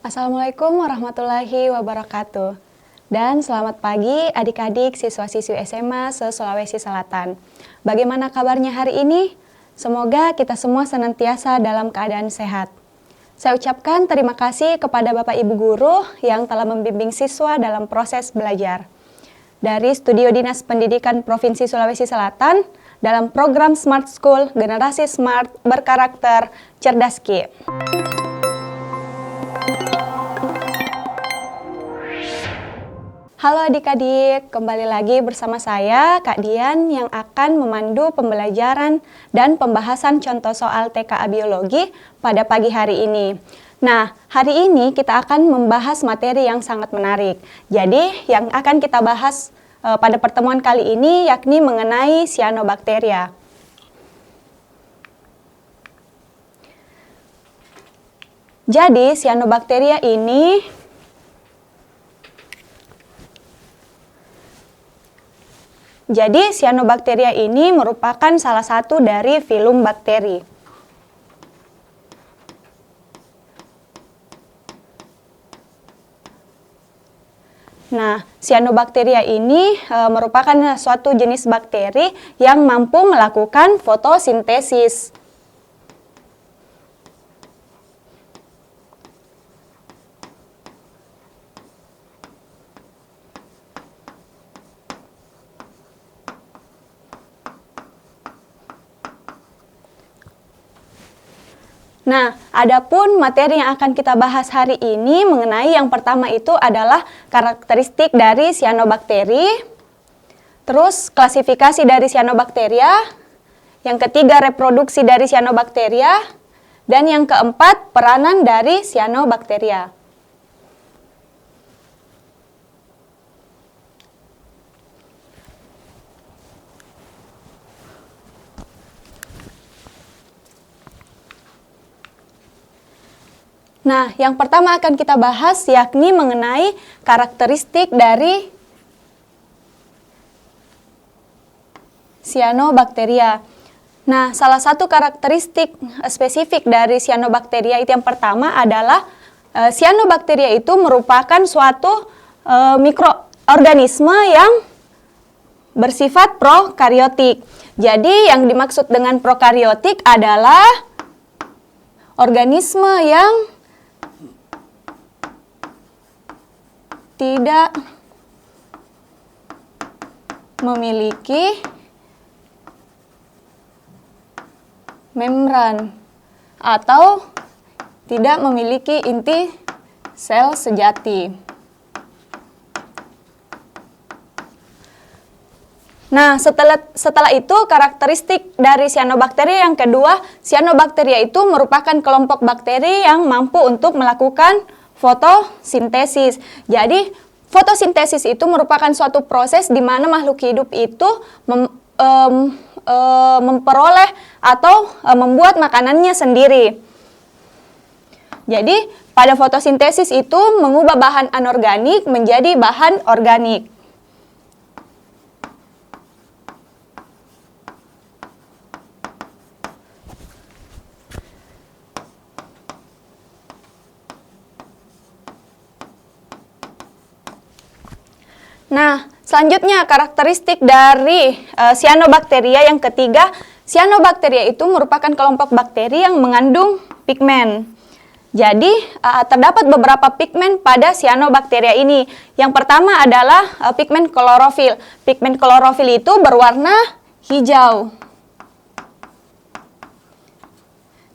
Assalamualaikum warahmatullahi wabarakatuh. Dan selamat pagi adik-adik siswa-siswi SMA se-Sulawesi Selatan. Bagaimana kabarnya hari ini? Semoga kita semua senantiasa dalam keadaan sehat. Saya ucapkan terima kasih kepada Bapak Ibu Guru yang telah membimbing siswa dalam proses belajar. Dari Studio Dinas Pendidikan Provinsi Sulawesi Selatan, dalam program Smart School Generasi Smart Berkarakter Cerdas Ki. Halo adik-adik, kembali lagi bersama saya, Kak Dian, yang akan memandu pembelajaran dan pembahasan contoh soal TKA Biologi pada pagi hari ini. Nah, hari ini kita akan membahas materi yang sangat menarik. Jadi, yang akan kita bahas pada pertemuan kali ini yakni mengenai cyanobacteria. Jadi, cyanobacteria ini merupakan salah satu dari filum bakteri. Nah, cyanobacteria ini merupakan suatu jenis bakteri yang mampu melakukan fotosintesis. Nah, adapun materi yang akan kita bahas hari ini mengenai yang pertama itu adalah karakteristik dari cyanobacteri, terus klasifikasi dari cyanobacteria, yang ketiga reproduksi dari cyanobacteria, dan yang keempat peranan dari cyanobacteria. Nah, yang pertama akan kita bahas yakni mengenai karakteristik dari cyanobacteria. Nah, salah satu karakteristik spesifik dari cyanobacteria itu yang pertama adalah cyanobacteria itu merupakan suatu mikroorganisme yang bersifat prokaryotik. Jadi, yang dimaksud dengan prokaryotik adalah organisme yang tidak memiliki membran atau tidak memiliki inti sel sejati. Nah, setelah itu karakteristik dari cyanobacteria yang kedua, cyanobacteria itu merupakan kelompok bakteri yang mampu untuk melakukan fotosintesis. Jadi, fotosintesis itu merupakan suatu proses di mana makhluk hidup itu memperoleh atau membuat makanannya sendiri. Jadi, pada fotosintesis itu mengubah bahan anorganik menjadi bahan organik. Nah, selanjutnya karakteristik dari cyanobacteria yang ketiga, cyanobacteria itu merupakan kelompok bakteri yang mengandung pigmen. Jadi, terdapat beberapa pigmen pada cyanobacteria ini. Yang pertama adalah pigmen klorofil. Pigmen klorofil itu berwarna hijau.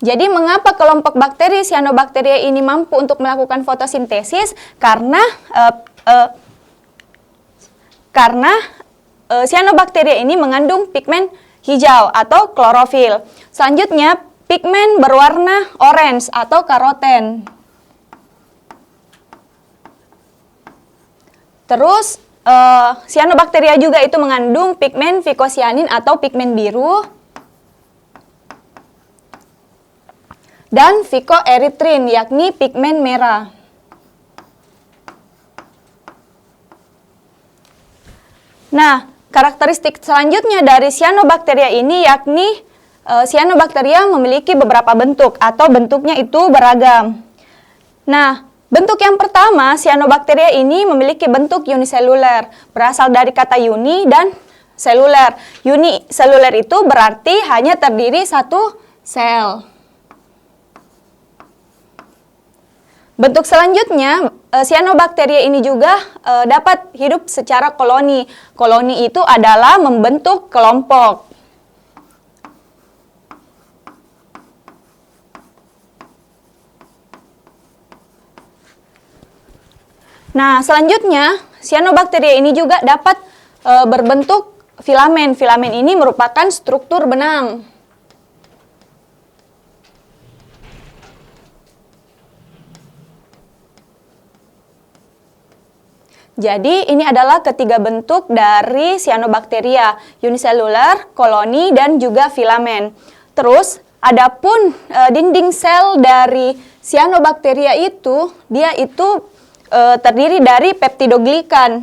Jadi, mengapa kelompok bakteri cyanobacteria ini mampu untuk melakukan fotosintesis? Karena cyanobacteria ini mengandung pigmen hijau atau klorofil. Selanjutnya, pigmen berwarna orange atau karoten. Terus, cyanobacteria juga itu mengandung pigmen vicocyanin atau pigmen biru. Dan phycoerythrin, yakni pigmen merah. Nah, karakteristik selanjutnya dari cyanobacteria ini yakni cyanobacteria memiliki beberapa bentuk atau bentuknya itu beragam. Nah, Bentuk yang pertama, cyanobacteria ini memiliki bentuk uniseluler, berasal dari kata uni dan seluler. Uniseluler itu berarti hanya terdiri satu sel. Bentuk selanjutnya, cyanobacteria ini juga dapat hidup secara koloni. Koloni itu adalah membentuk kelompok. Nah, selanjutnya, cyanobacteria ini juga dapat berbentuk filamen. Filamen ini merupakan struktur benang. Jadi, ini adalah ketiga bentuk dari cyanobacteria, uniseluler, koloni, dan juga filamen. Terus, adapun dinding sel dari cyanobacteria itu, dia itu terdiri dari peptidoglikan.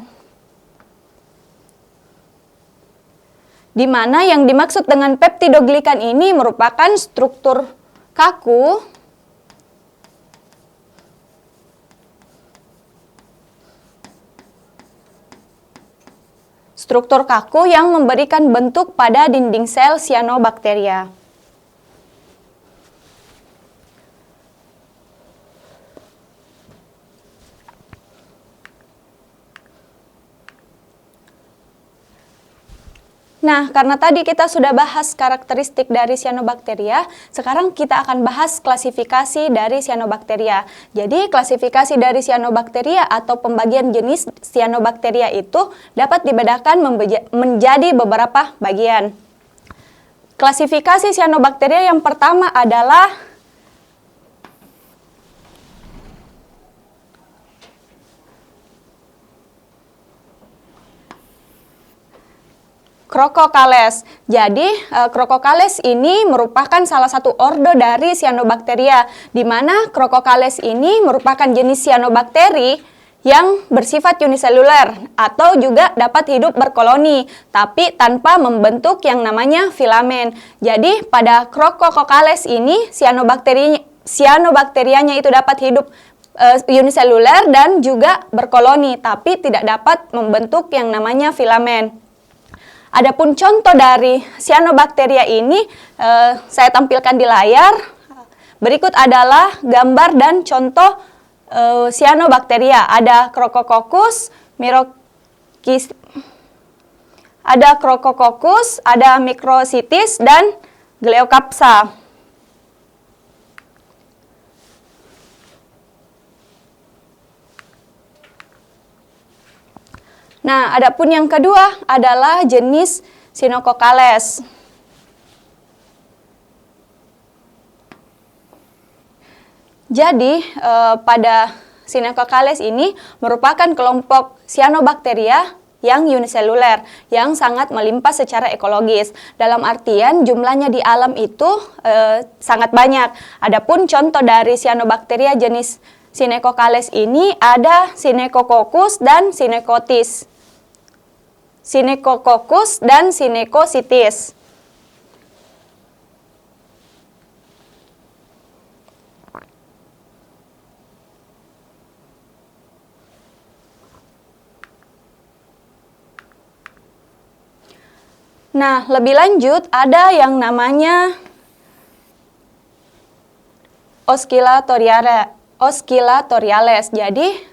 Di mana yang dimaksud dengan peptidoglikan ini merupakan struktur kaku yang memberikan bentuk pada dinding sel cyanobacteria. Nah, karena tadi kita sudah bahas karakteristik dari cyanobacteria, sekarang kita akan bahas klasifikasi dari cyanobacteria. Jadi, klasifikasi dari cyanobacteria atau pembagian jenis cyanobacteria itu dapat dibedakan menjadi beberapa bagian. Klasifikasi cyanobacteria yang pertama adalah Crococales. Jadi, Crococales ini merupakan salah satu ordo dari cyanobacteria, di mana Crococales ini merupakan jenis cyanobacteri yang bersifat uniseluler atau juga dapat hidup berkoloni, tapi tanpa membentuk yang namanya filamen. Jadi, pada Crococales ini cyanobacterianya itu dapat hidup uniseluler dan juga berkoloni, tapi tidak dapat membentuk yang namanya filamen. Adapun contoh dari cyanobacteria ini saya tampilkan di layar. Berikut adalah gambar dan contoh cyanobacteria. Ada Crocococcus, ada Microcystis dan Gleocapsa. Nah, adapun yang kedua adalah jenis Cynococales. Jadi, pada Cynococales ini merupakan kelompok cyanobacteria yang uniseluler, yang sangat melimpah secara ekologis. Dalam artian jumlahnya di alam itu sangat banyak. Adapun contoh dari cyanobacteria jenis Cynococales ini ada Synechococcus dan Synechocytis. Nah, lebih lanjut ada yang namanya Oscillatoriales. Jadi,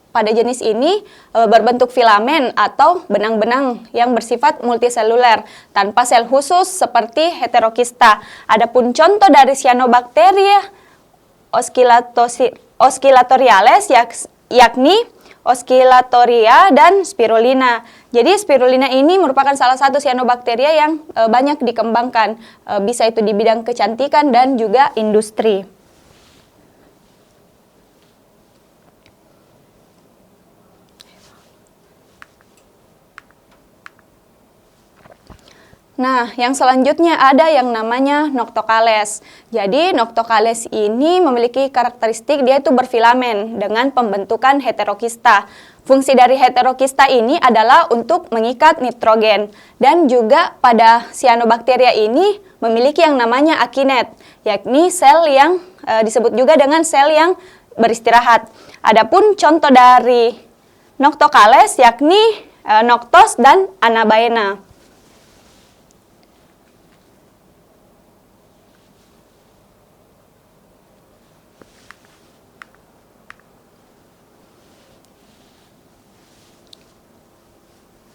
pada jenis ini berbentuk filamen atau benang-benang yang bersifat multiseluler tanpa sel khusus seperti Heterokista. Adapun contoh dari cyanobacteria Oscillatoriales yakni Oscillatoria dan Spirulina. Jadi Spirulina ini merupakan salah satu cyanobacteria yang banyak dikembangkan, bisa itu di bidang kecantikan dan juga industri. Nah, yang selanjutnya ada yang namanya Noctocales. Jadi, Noctocales ini memiliki karakteristik dia itu berfilamen dengan pembentukan heterokista. Fungsi dari heterokista ini adalah untuk mengikat nitrogen. Dan juga pada cyanobacteria ini memiliki yang namanya akinet, yakni sel yang disebut juga dengan sel yang beristirahat. Adapun contoh dari Noctocales yakni Noctos dan Anabaena.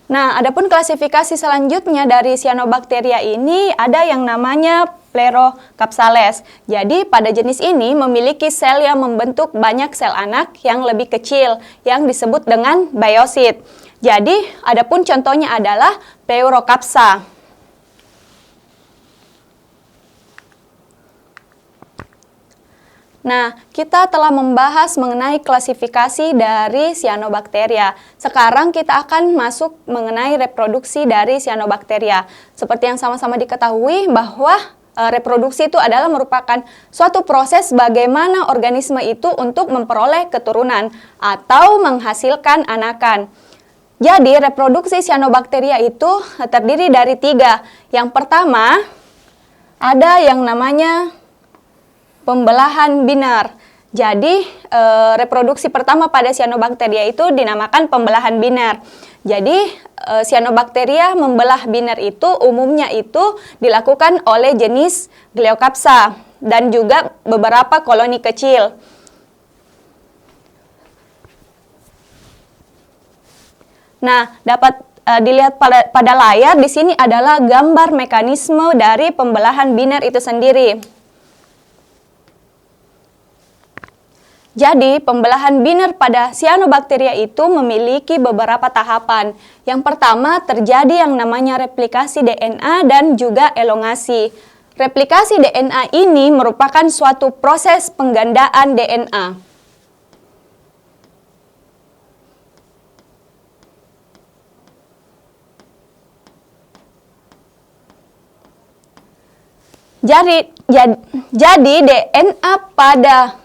Nah, adapun klasifikasi selanjutnya dari cyanobacteria ini ada yang namanya Plerocapsales. Jadi, pada jenis ini memiliki sel yang membentuk banyak sel anak yang lebih kecil yang disebut dengan biosit. Jadi, adapun contohnya adalah Pleurocapsa. Nah, kita telah membahas mengenai klasifikasi dari cyanobacteria. Sekarang kita akan masuk mengenai reproduksi dari cyanobacteria. Seperti yang sama-sama diketahui bahwa reproduksi itu adalah merupakan suatu proses bagaimana organisme itu untuk memperoleh keturunan atau menghasilkan anakan. Jadi, reproduksi cyanobacteria itu terdiri dari 3. Yang pertama, ada yang namanya pembelahan binar. Jadi, reproduksi pertama pada cyanobacteria itu dinamakan pembelahan binar. Jadi, cyanobacteria membelah binar itu umumnya itu dilakukan oleh jenis Gleocapsa dan juga beberapa koloni kecil. Nah, dapat dilihat pada layar di sini adalah gambar mekanisme dari pembelahan binar itu sendiri. Jadi, pembelahan binar pada cyanobacteria itu memiliki beberapa tahapan. Yang pertama, terjadi yang namanya replikasi DNA dan juga elongasi. Replikasi DNA ini merupakan suatu proses penggandaan DNA. Jadi DNA pada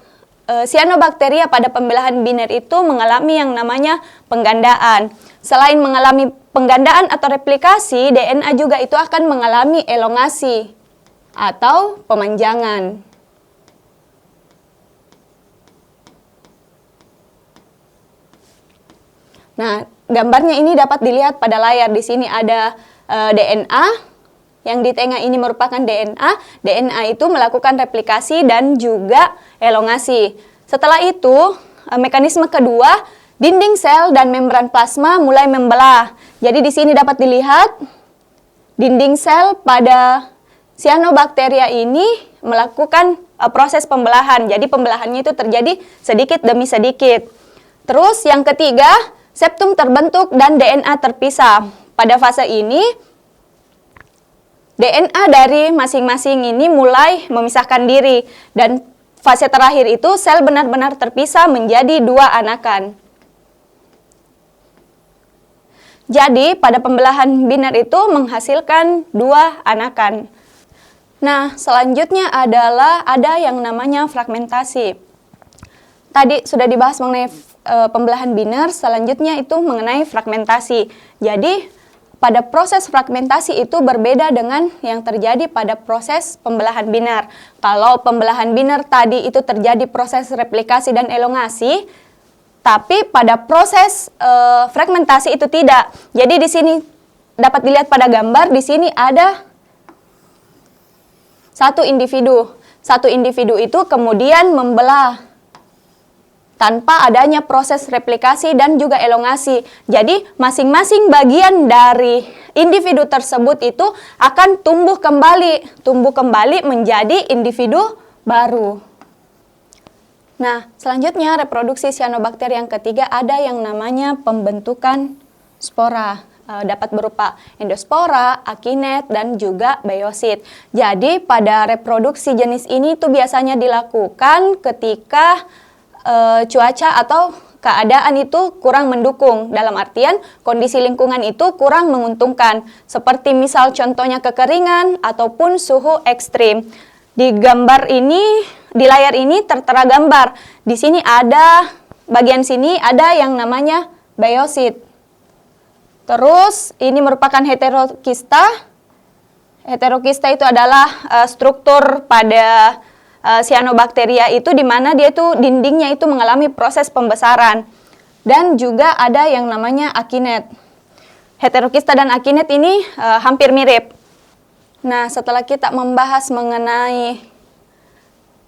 cyanobacteria pada pembelahan binar itu mengalami yang namanya penggandaan. Selain mengalami penggandaan atau replikasi, DNA juga itu akan mengalami elongasi atau pemanjangan. Nah, gambarnya ini dapat dilihat pada layar. Di sini ada DNA. Yang di tengah ini merupakan DNA. DNA itu melakukan replikasi dan juga elongasi. Setelah itu, mekanisme kedua, dinding sel dan membran plasma mulai membelah. Jadi di sini dapat dilihat dinding sel pada cyanobacteria ini melakukan proses pembelahan. Jadi pembelahannya itu terjadi sedikit demi sedikit. Terus yang ketiga, septum terbentuk dan DNA terpisah. Pada fase ini, DNA dari masing-masing ini mulai memisahkan diri dan fase terakhir itu sel benar-benar terpisah menjadi 2 anakan. Jadi pada pembelahan binar itu menghasilkan 2 anakan. Nah, selanjutnya adalah ada yang namanya fragmentasi. Tadi sudah dibahas mengenai pembelahan binar, selanjutnya itu mengenai fragmentasi. Jadi pada proses fragmentasi itu berbeda dengan yang terjadi pada proses pembelahan binar. Kalau pembelahan binar tadi itu terjadi proses replikasi dan elongasi, tapi pada proses fragmentasi itu tidak. Jadi di sini dapat dilihat pada gambar, di sini ada satu individu. Satu individu itu kemudian membelah tanpa adanya proses replikasi dan juga elongasi. Jadi masing-masing bagian dari individu tersebut itu akan tumbuh kembali menjadi individu baru. Nah, selanjutnya reproduksi cyanobacteria yang ketiga ada yang namanya pembentukan spora. Dapat berupa endospora, akinet, dan juga biosit. Jadi pada reproduksi jenis ini itu biasanya dilakukan ketika cuaca atau keadaan itu kurang mendukung, dalam artian kondisi lingkungan itu kurang menguntungkan, seperti misal contohnya kekeringan ataupun suhu ekstrim. Di gambar ini, di layar ini tertera gambar. Di sini ada, bagian sini ada yang namanya biosit. Terus ini merupakan heterokista. Heterokista itu adalah struktur pada cyanobacteria itu di mana dia itu dindingnya itu mengalami proses pembesaran. Dan juga ada yang namanya akinet. Heterokista dan akinet ini hampir mirip. Nah, setelah kita membahas mengenai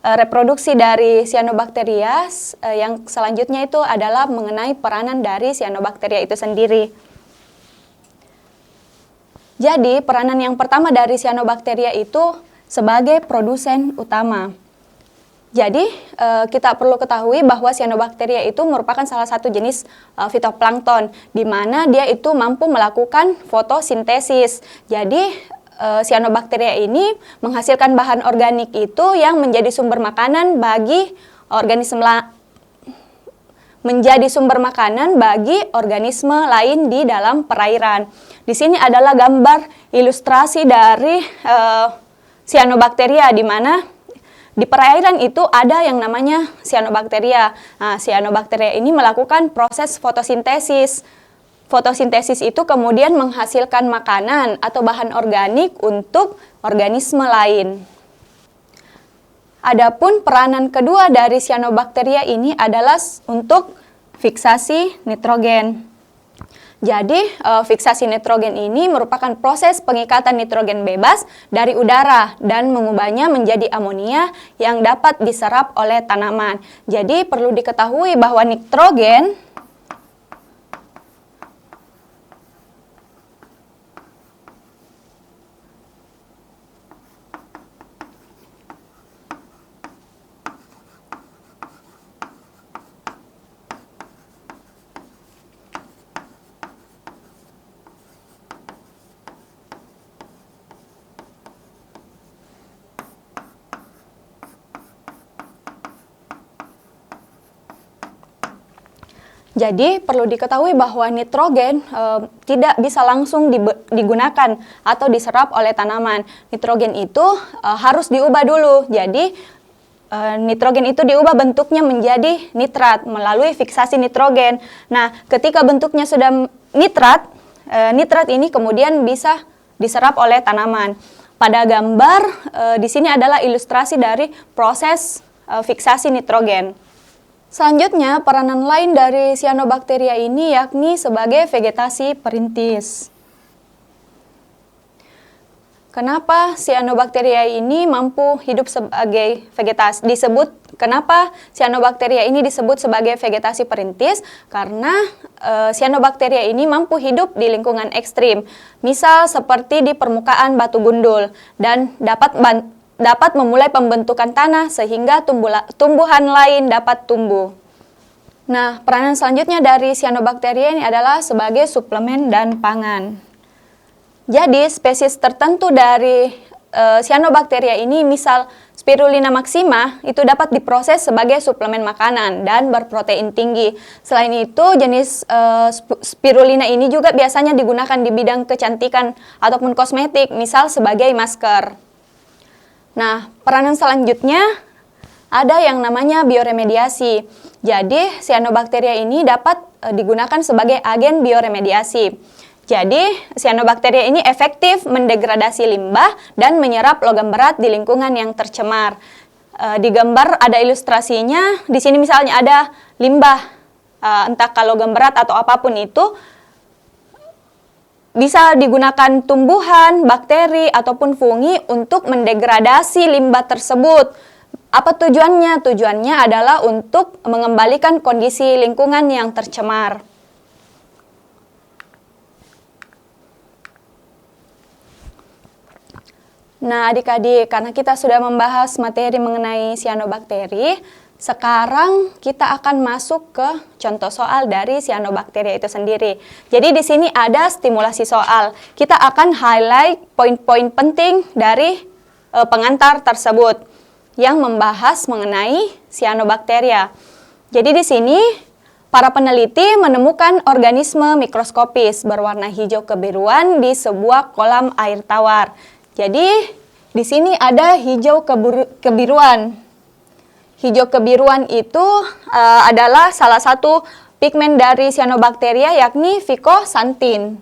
reproduksi dari cyanobacteria, yang selanjutnya itu adalah mengenai peranan dari cyanobacteria itu sendiri. Jadi, peranan yang pertama dari cyanobacteria itu sebagai produsen utama. Jadi, kita perlu ketahui bahwa cyanobacteria itu merupakan salah satu jenis fitoplankton, di mana dia itu mampu melakukan fotosintesis. Jadi, cyanobacteria ini menghasilkan bahan organik itu yang menjadi sumber makanan bagi organisme lain di dalam perairan. Di sini adalah gambar ilustrasi dari cyanobacteria, di mana di perairan itu ada yang namanya cyanobacteria. Nah, cyanobacteria ini melakukan proses fotosintesis. Fotosintesis itu kemudian menghasilkan makanan atau bahan organik untuk organisme lain. Adapun peranan kedua dari cyanobacteria ini adalah untuk fiksasi nitrogen. Jadi, fiksasi nitrogen ini merupakan proses pengikatan nitrogen bebas dari udara dan mengubahnya menjadi amonia yang dapat diserap oleh tanaman. Jadi, perlu diketahui bahwa nitrogen Jadi perlu diketahui bahwa nitrogen tidak bisa langsung digunakan atau diserap oleh tanaman. Nitrogen itu harus diubah dulu. Jadi nitrogen itu diubah bentuknya menjadi nitrat melalui fiksasi nitrogen. Nah, ketika bentuknya sudah nitrat, nitrat ini kemudian bisa diserap oleh tanaman. Pada gambar di sini adalah ilustrasi dari proses fiksasi nitrogen. Selanjutnya, peranan lain dari cyanobacteria ini yakni sebagai vegetasi perintis. Kenapa cyanobacteria ini mampu hidup sebagai vegetasi? Kenapa cyanobacteria ini disebut sebagai vegetasi perintis? Karena cyanobacteria ini mampu hidup di lingkungan ekstrim, misal seperti di permukaan batu gundul, dan dapat memulai pembentukan tanah sehingga tumbuhan lain dapat tumbuh. Nah, peranan selanjutnya dari cyanobacteria ini adalah sebagai suplemen dan pangan. Jadi, spesies tertentu dari cyanobacteria ini, misal Spirulina maxima, itu dapat diproses sebagai suplemen makanan dan berprotein tinggi. Selain itu, jenis Spirulina ini juga biasanya digunakan di bidang kecantikan ataupun kosmetik, misal sebagai masker. Nah, peranan selanjutnya ada yang namanya bioremediasi. Jadi, cyanobacteria ini dapat digunakan sebagai agen bioremediasi. Jadi, cyanobacteria ini efektif mendegradasi limbah dan menyerap logam berat di lingkungan yang tercemar. Di gambar ada ilustrasinya. Di sini misalnya ada limbah, entah logam berat atau apapun itu, bisa digunakan tumbuhan, bakteri, ataupun fungi untuk mendegradasi limbah tersebut. Apa tujuannya? Tujuannya adalah untuk mengembalikan kondisi lingkungan yang tercemar. Nah, adik-adik, karena kita sudah membahas materi mengenai cyanobacteria, sekarang kita akan masuk ke contoh soal dari cyanobacteria itu sendiri. Jadi di sini ada stimulasi soal. Kita akan highlight poin-poin penting dari pengantar tersebut yang membahas mengenai cyanobacteria. Jadi di sini para peneliti menemukan organisme mikroskopis berwarna hijau kebiruan di sebuah kolam air tawar. Jadi di sini ada hijau kebiruan. Hijau kebiruan itu adalah salah satu pigmen dari cyanobacteria, yakni vicoxanthin.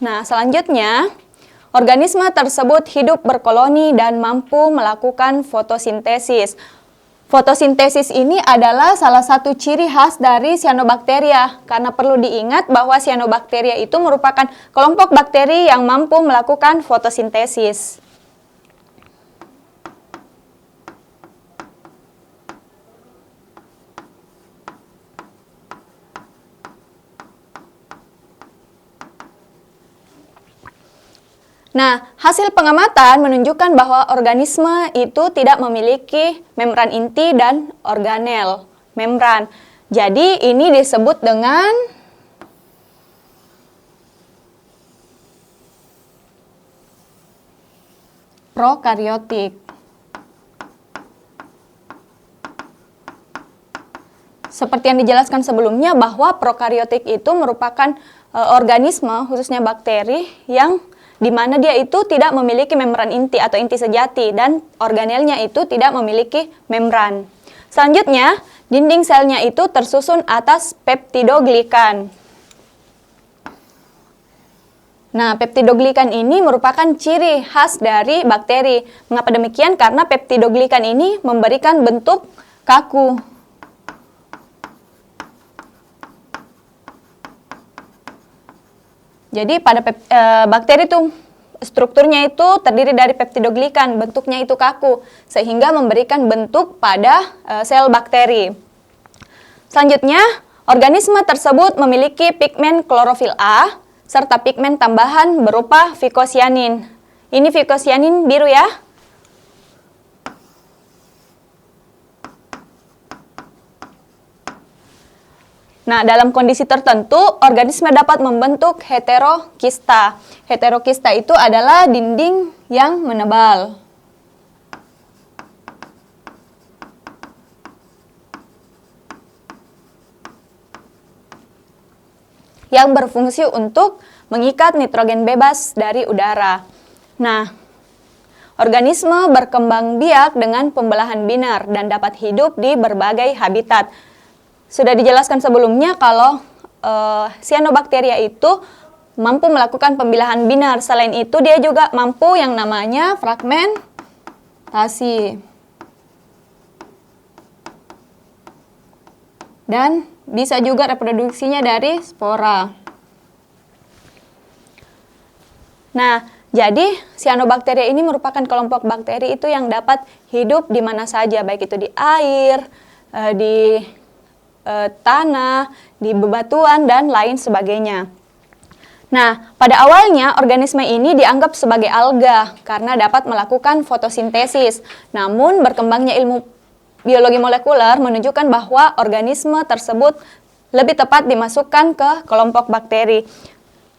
Nah, selanjutnya, organisme tersebut hidup berkoloni dan mampu melakukan fotosintesis. Fotosintesis ini adalah salah satu ciri khas dari Cyanobacteria, karena perlu diingat bahwa Cyanobacteria itu merupakan kelompok bakteri yang mampu melakukan fotosintesis. Nah, hasil pengamatan menunjukkan bahwa organisme itu tidak memiliki membran inti dan organel membran. Jadi, ini disebut dengan prokariotik. Seperti yang dijelaskan sebelumnya bahwa prokariotik itu merupakan organisme, khususnya bakteri, yang di mana dia itu tidak memiliki membran inti atau inti sejati dan organelnya itu tidak memiliki membran. Selanjutnya, dinding selnya itu tersusun atas peptidoglikan. Nah, peptidoglikan ini merupakan ciri khas dari bakteri. Mengapa demikian? Karena peptidoglikan ini memberikan bentuk kaku. Jadi pada bakteri itu strukturnya itu terdiri dari peptidoglikan, bentuknya itu kaku, sehingga memberikan bentuk pada sel bakteri. Selanjutnya, organisme tersebut memiliki pigmen klorofil A, serta pigmen tambahan berupa fikosianin. Ini fikosianin biru ya. Nah, dalam kondisi tertentu, organisme dapat membentuk heterokista. Heterokista itu adalah dinding yang menebal. Yang berfungsi untuk mengikat nitrogen bebas dari udara. Nah, organisme berkembang biak dengan pembelahan binar dan dapat hidup di berbagai habitat. Sudah dijelaskan sebelumnya kalau Cyanobacteria itu mampu melakukan pembilahan binar. Selain itu dia juga mampu yang namanya fragmentasi. Dan bisa juga reproduksinya dari spora. Nah, jadi Cyanobacteria ini merupakan kelompok bakteri itu yang dapat hidup di mana saja, baik itu di air, di tanah, di bebatuan, dan lain sebagainya. Nah, pada awalnya organisme ini dianggap sebagai alga karena dapat melakukan fotosintesis. Namun, berkembangnya ilmu biologi molekuler menunjukkan bahwa organisme tersebut lebih tepat dimasukkan ke kelompok bakteri.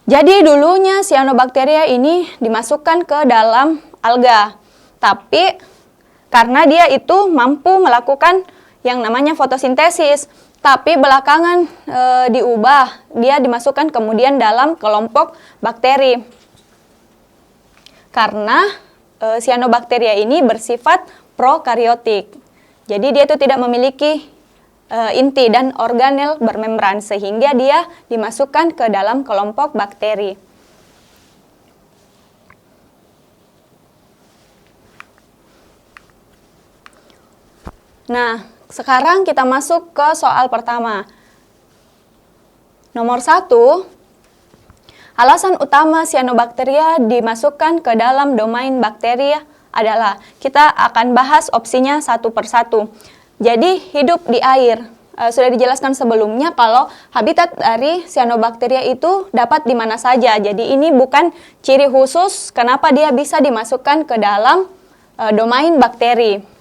Jadi, dulunya Cyanobacteria ini dimasukkan ke dalam alga. Tapi, karena dia itu mampu melakukan yang namanya fotosintesis, tapi belakangan diubah, dia dimasukkan kemudian dalam kelompok bakteri. Karena Cyanobacteria ini bersifat prokariotik. Jadi dia itu tidak memiliki inti dan organel bermembran, sehingga dia dimasukkan ke dalam kelompok bakteri. Nah, sekarang kita masuk ke soal pertama. Nomor 1, alasan utama Cyanobacteria dimasukkan ke dalam domain bakteri adalah, kita akan bahas opsinya satu persatu. Jadi hidup di air. Sudah dijelaskan sebelumnya kalau habitat dari Cyanobacteria itu dapat di mana saja. Jadi ini bukan ciri khusus kenapa dia bisa dimasukkan ke dalam domain bakteri.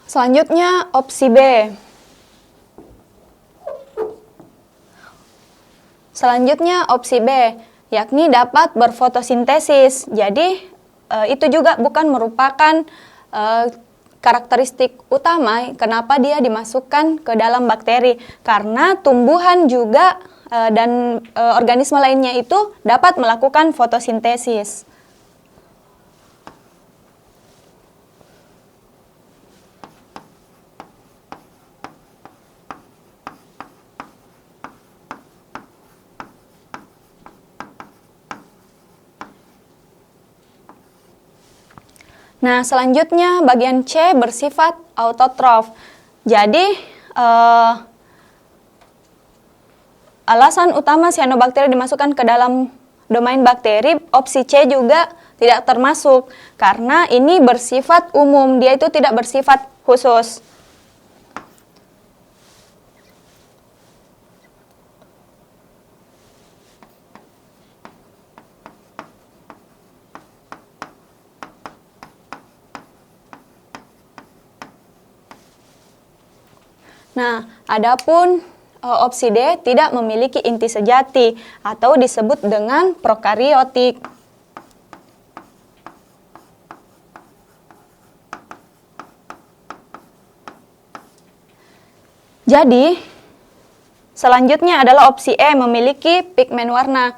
Selanjutnya opsi B. Selanjutnya opsi B, yakni dapat berfotosintesis. Jadi itu juga bukan merupakan karakteristik utama kenapa dia dimasukkan ke dalam bakteri. Karena tumbuhan juga dan organisme lainnya itu dapat melakukan fotosintesis. Nah, selanjutnya bagian C bersifat autotrof. Jadi, alasan utama cyanobacteria dimasukkan ke dalam domain bakteri, opsi C juga tidak termasuk. Karena ini bersifat umum, dia itu tidak bersifat khusus. Nah, adapun opsi D tidak memiliki inti sejati atau disebut dengan prokariotik. Jadi, selanjutnya adalah opsi E memiliki pigmen warna.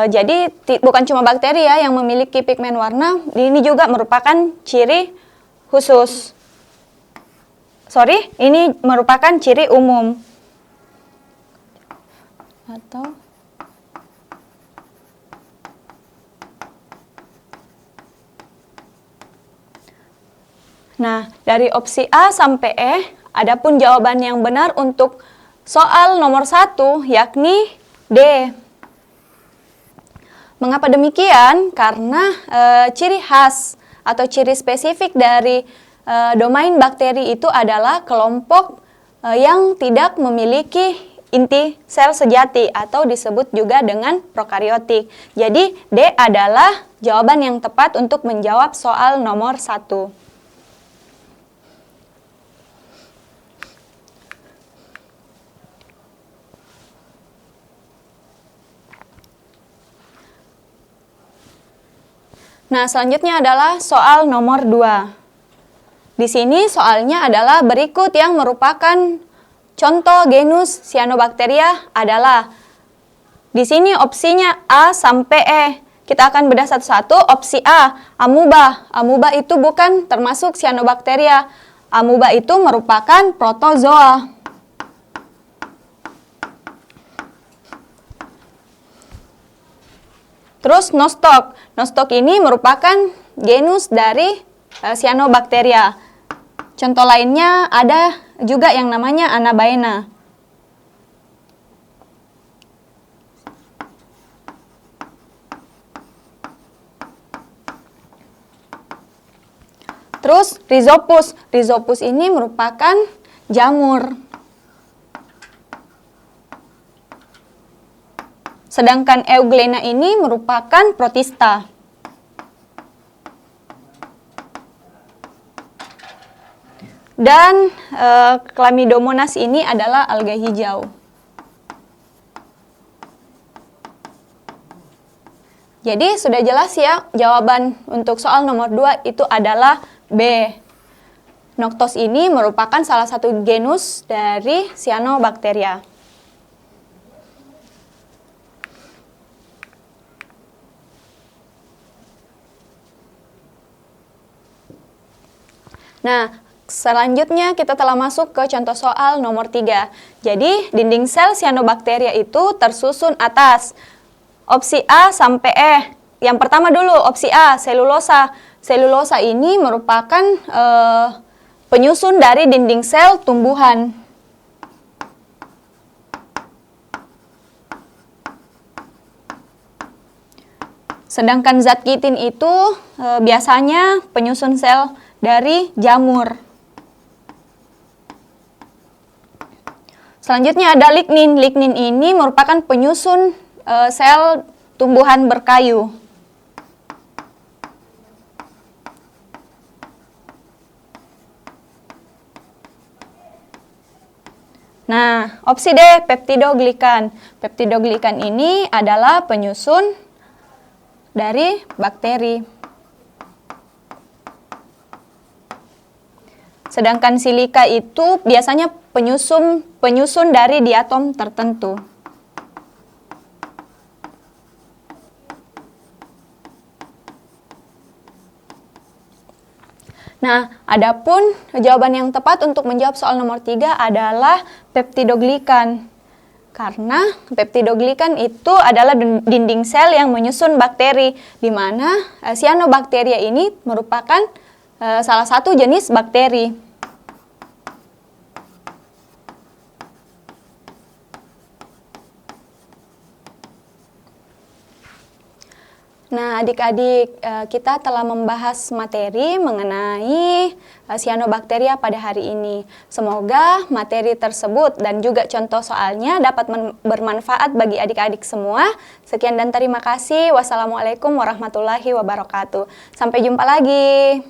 Jadi, bukan cuma bakteri ya yang memiliki pigmen warna, ini juga merupakan ciri khusus. Ini merupakan ciri umum. Nah, dari opsi A sampai E, adapun jawaban yang benar untuk soal nomor 1, yakni D. Mengapa demikian? Karena ciri khas atau ciri spesifik dari domain bakteri itu adalah kelompok yang tidak memiliki inti sel sejati atau disebut juga dengan prokariotik. Jadi D adalah jawaban yang tepat untuk menjawab soal nomor 1. Nah, selanjutnya adalah soal nomor 2. Di sini soalnya adalah berikut yang merupakan contoh genus Cyanobacteria adalah. Di sini opsinya A sampai E. Kita akan bedah satu-satu. Opsi A, amuba. Amuba itu bukan termasuk Cyanobacteria. Amuba itu merupakan protozoa. Terus Nostoc. Nostoc ini merupakan genus dari Cyanobacteria. Contoh lainnya ada juga yang namanya Anabaena. Terus Rhizopus. Rhizopus ini merupakan jamur. Sedangkan Euglena ini merupakan protista. Dan Chlamydomonas ini adalah alga hijau. Jadi sudah jelas ya, jawaban untuk soal nomor 2 itu adalah B. Noctos ini merupakan salah satu genus dari Cyanobacteria. Nah, selanjutnya kita telah masuk ke contoh soal nomor 3. Jadi, dinding sel Cyanobacteria itu tersusun atas opsi A sampai E. Yang pertama dulu, opsi A, selulosa. Selulosa ini merupakan penyusun dari dinding sel tumbuhan. Sedangkan zat kitin itu biasanya penyusun sel dari jamur. Selanjutnya ada lignin. Lignin ini merupakan penyusun sel tumbuhan berkayu. Nah, opsi D, peptidoglikan. Peptidoglikan ini adalah penyusun dari bakteri. Sedangkan silika itu biasanya penyusun dari diatom tertentu. Nah, adapun jawaban yang tepat untuk menjawab soal nomor 3 adalah peptidoglikan. Karena peptidoglikan itu adalah dinding sel yang menyusun bakteri, di mana cyanobacteria ini merupakan salah satu jenis bakteri. Nah, adik-adik, kita telah membahas materi mengenai cyanobacteria pada hari ini. Semoga materi tersebut dan juga contoh soalnya dapat bermanfaat bagi adik-adik semua. Sekian dan terima kasih. Wassalamualaikum warahmatullahi wabarakatuh. Sampai jumpa lagi.